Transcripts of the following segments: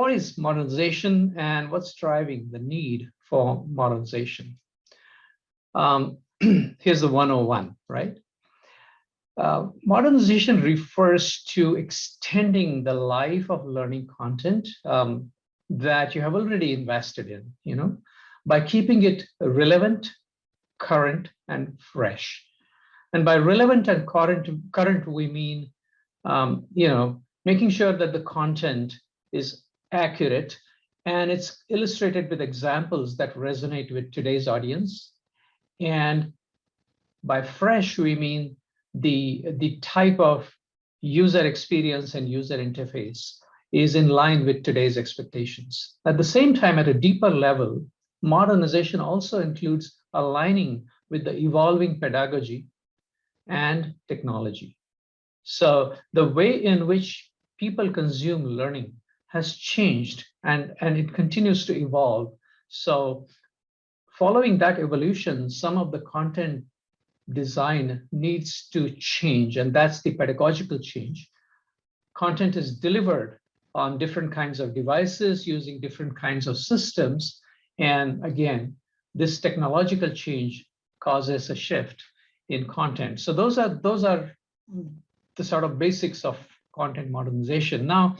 what is modernization and what's driving the need for modernization? Here's the 101, right? Modernization refers to extending the life of learning content that you have already invested in, by keeping it relevant, current, and fresh. And by relevant and current we mean, making sure that the content is accurate and it's illustrated with examples that resonate with today's audience. And by fresh, we mean the type of user experience and user interface is in line with today's expectations. At the same time, at a deeper level, modernization also includes aligning with the evolving pedagogy and technology. So the way in which people consume learning has changed and it continues to evolve. So following that evolution, some of the content design needs to change, and that's the pedagogical change. Content is delivered on different kinds of devices using different kinds of systems. And again, this technological change causes a shift in content. So those are the sort of basics of content modernization. Now,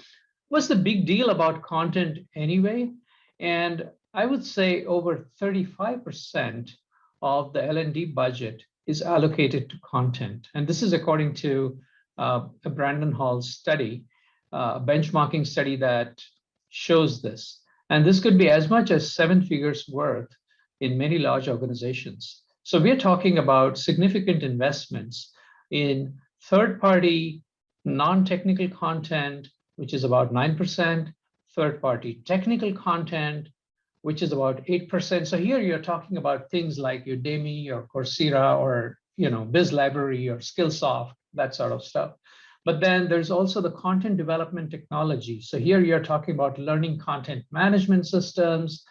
what's the big deal about content anyway? And I would say over 35% of the L&D budget is allocated to content. And this is according to a Brandon Hall study, a benchmarking study that shows this. And this could be as much as 7 figures worth in many large organizations. So we're talking about significant investments in third-party, non-technical content, which is about 9%, third-party technical content, which is about 8%. So here you're talking about things like Udemy or Coursera or BizLibrary or Skillsoft, that sort of stuff. But then there's also the content development technology. So here you're talking about learning content management systems,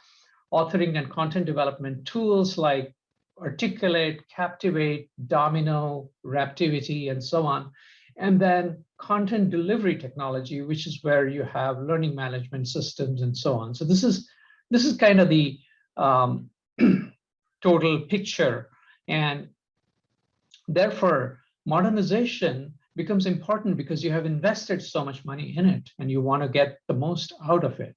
authoring and content development tools like Articulate, Captivate, Domino, Raptivity, and so on. And then content delivery technology, which is where you have learning management systems and so on. So this is kind of the total picture. And therefore, modernization becomes important because you have invested so much money in it and you want to get the most out of it.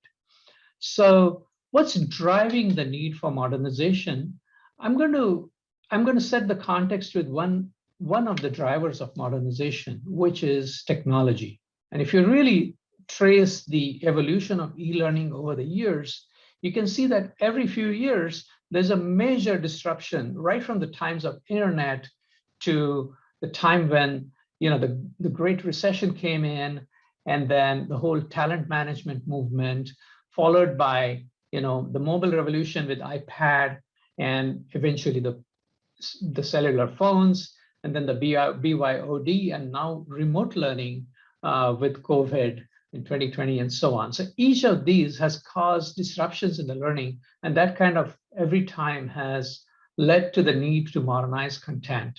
So what's driving the need for modernization? I'm going to set the context with one of the drivers of modernization, which is technology. And if you really trace the evolution of e-learning over the years, you can see that every few years, there's a major disruption, right from the times of internet to the time when the Great Recession came in, and then the whole talent management movement, followed by the mobile revolution with iPad, and eventually the cellular phones, and then the BYOD, and now remote learning with COVID in 2020 and so on. So each of these has caused disruptions in the learning, and that kind of every time has led to the need to modernize content.